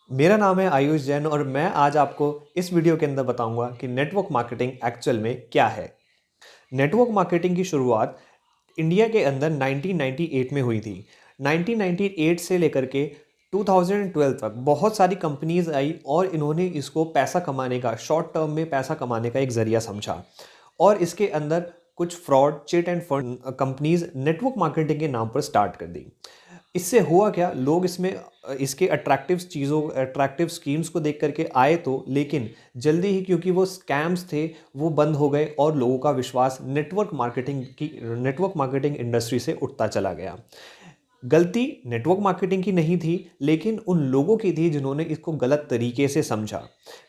मेरा नाम है आयुष जैन और मैं आज आपको इस वीडियो के अंदर बताऊंगा कि नेटवर्क मार्केटिंग एक्चुअल में क्या है। नेटवर्क मार्केटिंग की शुरुआत इंडिया के अंदर 1998 में हुई थी। 1998 से लेकर के 2012 तक बहुत सारी कंपनीज आई और इन्होंने इसको पैसा कमाने का, शॉर्ट टर्म में पैसा कमाने का एक जरिया समझा। और इसके अंदर कुछ fraud, chit end fund companies network marketing के नाम पर स्टार्ट कर दी। इससे हुआ क्या, लोग इसमें इसके अट्रैक्टिव स्कीम्स को देख करके आए तो, लेकिन जल्दी ही क्योंकि वो स्कैम्स थे वो बंद हो गए और लोगों का विश्वास नेटवर्क मार्केटिंग इंडस्ट्री से उठता चला गया। गलती नेटवर्क मार्केटिंग की नहीं थी, लेकिन उन लोगों की थी जिन्होंने इसको गलत तरीके से समझा।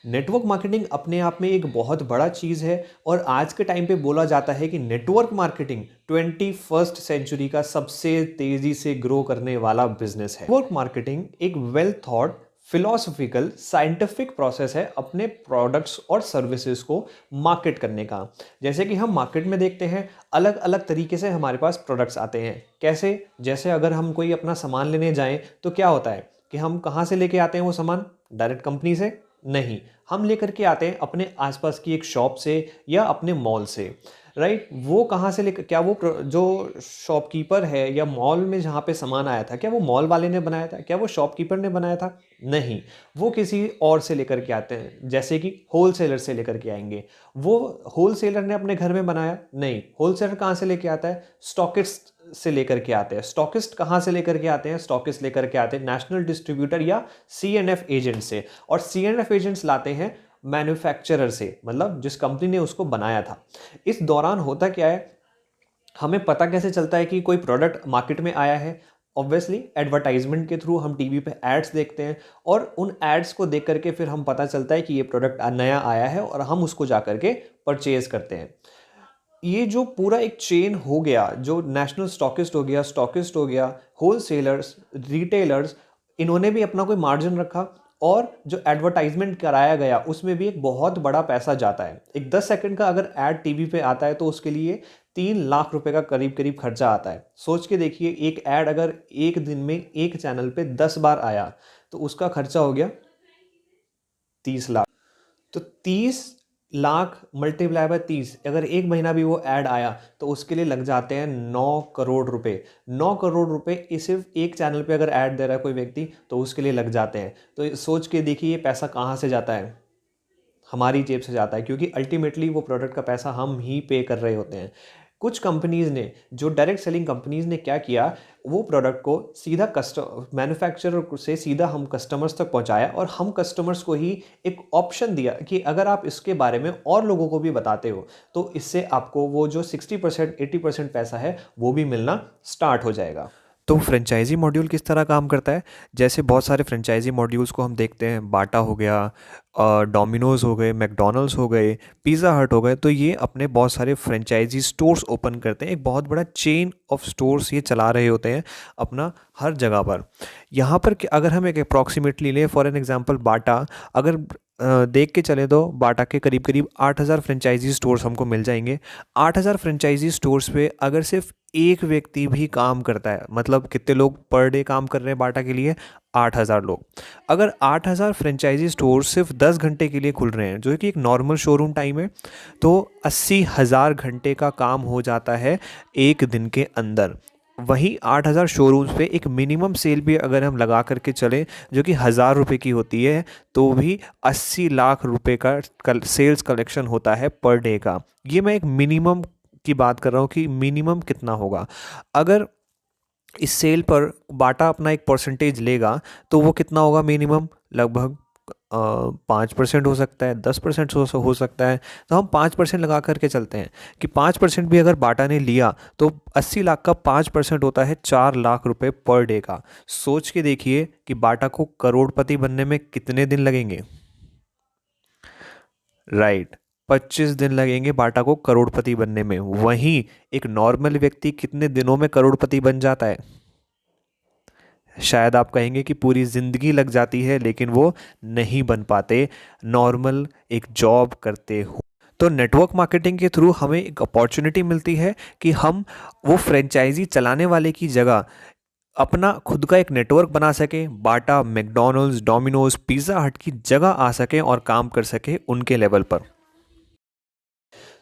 नेटवर्क मार्केटिंग अपने आप में एक बहुत बड़ा चीज़ है और आज के टाइम पे बोला जाता है कि नेटवर्क मार्केटिंग 21st सेंचुरी का सबसे तेज़ी से ग्रो करने वाला बिजनेस है। नेटवर्क मार्केटिंग एक well thought, philosophical, scientific process है अपने प्रोडक्ट्स और सर्विसेज को मार्केट करने का। जैसे कि हम मार्केट में देखते हैं, अलग अलग तरीके से हमारे पास प्रोडक्ट्स आते हैं। कैसे? जैसे अगर हम कोई अपना सामान लेने जाएं तो क्या होता है कि हम कहाँ से लेके आते हैं वो सामान? डायरेक्ट कंपनी से नहीं, हम लेकर के आते हैं अपने आसपास की एक शॉप से या अपने मॉल से। राइट? वो कहाँ से लेकर, क्या वो जो शॉपकीपर है या मॉल में जहाँ पे सामान आया था, क्या वो मॉल वाले ने बनाया था? क्या वो शॉपकीपर ने बनाया था? नहीं, वो किसी और से लेकर के आते हैं। जैसे कि होलसेलर से लेकर के आएंगे। वो होलसेलर ने अपने घर में बनाया? नहीं, होलसेलर कहाँ से लेके आता है? स्टॉकिस्ट से लेकर के आते हैं। स्टॉकिस्ट कहाँ से लेकर के आते हैं? स्टॉकिस्ट लेकर के आते हैं नेशनल डिस्ट्रीब्यूटर या सीएनएफ एजेंट से। और सीएनएफ एजेंट्स लाते हैं मैन्युफैक्चरर से, मतलब जिस कंपनी ने उसको बनाया था। इस दौरान होता क्या है, हमें पता कैसे चलता है कि कोई प्रोडक्ट मार्केट में आया है? ऑब्वियसली एडवर्टाइजमेंट के थ्रू हम टीवी पे एड्स देखते हैं और उन एड्स को देख करके फिर हम पता चलता है कि ये प्रोडक्ट नया आया है और हम उसको जा करके परचेज करते हैं। ये जो पूरा एक चेन हो गया, जो नेशनल स्टॉकिस्ट हो गया, होलसेलर्स, रिटेलर्स, इन्होंने भी अपना कोई मार्जिन रखा और जो एडवर्टाइजमेंट कराया गया उसमें भी एक बहुत बड़ा पैसा जाता है। एक 10 सेकंड का अगर एड टीवी पे आता है तो उसके लिए 3 लाख रुपए का करीब करीब खर्चा आता है। सोच के देखिए, एक ऐड अगर एक दिन में एक चैनल पे 10 बार आया तो उसका खर्चा हो गया 30 लाख। तो 30 लाख मल्टीप्लाई बाय 30, अगर एक महीना भी वो ऐड आया तो उसके लिए लग जाते हैं 9 करोड़ रुपए। 9 करोड़ रुपए सिर्फ एक चैनल पे अगर ऐड दे रहा है कोई व्यक्ति तो उसके लिए लग जाते हैं। तो सोच के देखिए ये पैसा कहाँ से जाता है? हमारी जेब से जाता है, क्योंकि अल्टीमेटली वो प्रोडक्ट का पैसा हम ही पे कर रहे होते हैं। कुछ कंपनीज ने, जो डायरेक्ट सेलिंग कंपनीज ने क्या किया, वो प्रोडक्ट को सीधा मैन्युफैक्चरर से सीधा हम कस्टमर्स तक पहुंचाया और हम कस्टमर्स को ही एक ऑप्शन दिया कि अगर आप इसके बारे में और लोगों को भी बताते हो तो इससे आपको वो जो 60% 80% पैसा है वो भी मिलना स्टार्ट हो जाएगा। तो फ्रेंचाइजी मॉड्यूल किस तरह काम करता है? जैसे बहुत सारे फ्रेंचाइजी मॉड्यूल्स को हम देखते हैं, बाटा हो गया, डोमिनोज़ हो गए, मैकडॉनल्ड्स हो गए, पिज़्ज़ा हट हो गए, तो ये अपने बहुत सारे फ्रेंचाइजी स्टोर्स ओपन करते हैं। एक बहुत बड़ा चेन ऑफ स्टोर्स ये चला रहे होते हैं अपना हर जगह पर। यहाँ पर अगर हम एक अप्रॉक्सीमेटली लें, फॉर एन एग्जांपल बाटा, अगर देख के चले तो बाटा के करीब करीब 8,000 फ्रेंचाइजी स्टोर्स हमको मिल जाएंगे। 8,000 फ्रेंचाइजी स्टोर्स पे अगर सिर्फ एक व्यक्ति भी काम करता है, मतलब कितने लोग पर डे काम कर रहे हैं बाटा के लिए? 8,000 लोग। अगर 8,000 फ्रेंचाइजी स्टोर सिर्फ 10 घंटे के लिए खुल रहे हैं, जो कि एक नॉर्मल शोरूम टाइम है, तो 80,000 घंटे का काम हो जाता है एक दिन के अंदर। वहीं 8,000 शोरूम्स पे एक मिनिमम सेल भी अगर हम लगा करके चलें, जो कि 1,000 रुपये की होती है, तो भी 80 लाख रुपए का सेल्स कलेक्शन होता है पर डे का। ये मैं एक मिनिमम की बात कर रहा हूँ कि मिनिमम कितना होगा। अगर इस सेल पर बाटा अपना एक परसेंटेज लेगा तो वो कितना होगा मिनिमम? लगभग 5% हो सकता है, 10% हो सकता है। तो हम 5% लगा करके चलते हैं कि 5% भी अगर बाटा ने लिया तो 80 लाख का 5% होता है 4 लाख रुपए पर डे का। सोच के देखिए कि बाटा को करोड़पति बनने में कितने दिन लगेंगे। राइट, 25 दिन लगेंगे बाटा को करोड़पति बनने में। वहीं एक नॉर्मल व्यक्ति कितने दिनों में करोड़पति बन जाता है? शायद आप कहेंगे कि पूरी ज़िंदगी लग जाती है, लेकिन वो नहीं बन पाते नॉर्मल एक जॉब करते हो। तो नेटवर्क मार्केटिंग के थ्रू हमें एक अपॉर्चुनिटी मिलती है कि हम वो फ्रेंचाइजी चलाने वाले की जगह अपना खुद का एक नेटवर्क बना सके, बाटा, मैकडॉनल्ड्स, डोमिनोज, पिज़्ज़ा हट की जगह आ सके और काम कर सके उनके लेवल पर।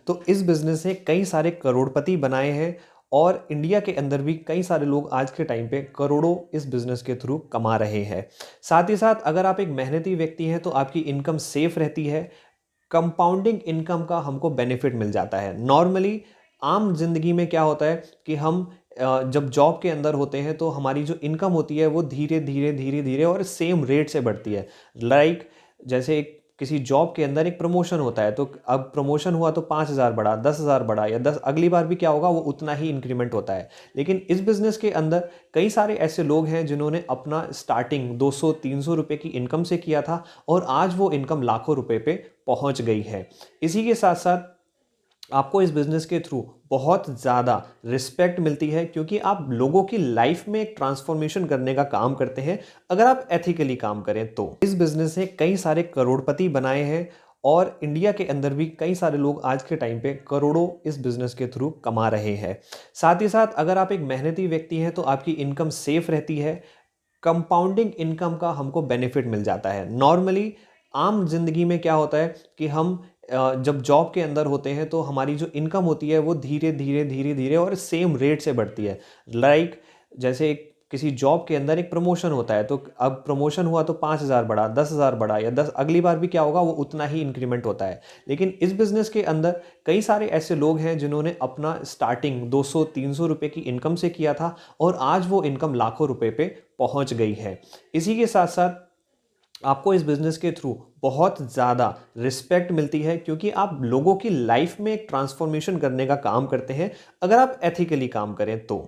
तो इस बिजनेस से कई सारे करोड़पति बनाए हैं और इंडिया के अंदर भी कई सारे लोग आज के टाइम पे करोड़ों इस बिजनेस के थ्रू कमा रहे हैं। साथ ही साथ अगर आप एक मेहनती व्यक्ति हैं तो आपकी इनकम सेफ रहती है। कंपाउंडिंग इनकम का हमको बेनिफिट मिल जाता है। नॉर्मली आम जिंदगी में क्या होता है कि हम जब जॉब के अंदर होते हैं तो हमारी जो इनकम होती है वो धीरे धीरे धीरे धीरे और सेम रेट से बढ़ती है। लाइक जैसे किसी जॉब के अंदर एक प्रमोशन होता है तो अब प्रमोशन हुआ तो 5,000 बढ़ा, 10,000 बढ़ा या 10, अगली बार भी क्या होगा वो उतना ही इंक्रीमेंट होता है। लेकिन इस बिजनेस के अंदर कई सारे ऐसे लोग हैं जिन्होंने अपना स्टार्टिंग 200-300 रुपए की इनकम से किया था और आज वो इनकम लाखों रुपए पे पहुंच गई है। इसी के साथ साथ आपको इस बिजनेस के थ्रू बहुत ज़्यादा रिस्पेक्ट मिलती है क्योंकि आप लोगों की लाइफ में एक ट्रांसफॉर्मेशन करने का काम करते हैं अगर आप एथिकली काम करें तो। इस बिजनेस से कई सारे करोड़पति बनाए हैं और इंडिया के अंदर भी कई सारे लोग आज के टाइम पे करोड़ों इस बिजनेस के थ्रू कमा रहे हैं। साथ ही साथ अगर आप एक मेहनती व्यक्ति हैं तो आपकी इनकम सेफ रहती है। कंपाउंडिंग इनकम का हमको बेनिफिट मिल जाता है। नॉर्मली आम जिंदगी में क्या होता है कि हम जब जॉब के अंदर होते हैं तो हमारी जो इनकम होती है वो धीरे धीरे धीरे धीरे और सेम रेट से बढ़ती है। लाइक जैसे किसी जॉब के अंदर एक प्रमोशन होता है तो अब प्रमोशन हुआ तो 5,000 बढ़ा, 10,000 बढ़ा या 10, अगली बार भी क्या होगा वो उतना ही इंक्रीमेंट होता है। लेकिन इस बिजनेस के अंदर कई सारे ऐसे लोग हैं जिन्होंने अपना स्टार्टिंग 200-300 रुपए की इनकम से किया था और आज वो इनकम लाखों रुपए पे पहुंच गई है। इसी के साथ साथ आपको इस बिजनेस के थ्रू बहुत ज़्यादा रिस्पेक्ट मिलती है क्योंकि आप लोगों की लाइफ में एक ट्रांसफॉर्मेशन करने का काम करते हैं अगर आप एथिकली काम करें तो।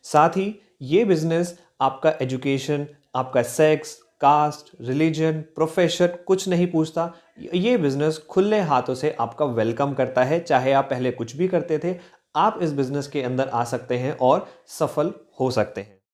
साथ ही ये बिजनेस आपका एजुकेशन, आपका सेक्स, कास्ट, रिलीजन, प्रोफेशन कुछ नहीं पूछता। ये बिजनेस खुले हाथों से आपका वेलकम करता है। चाहे आप पहले कुछ भी करते थे, आप इस बिजनेस के अंदर आ सकते हैं और सफल हो सकते हैं।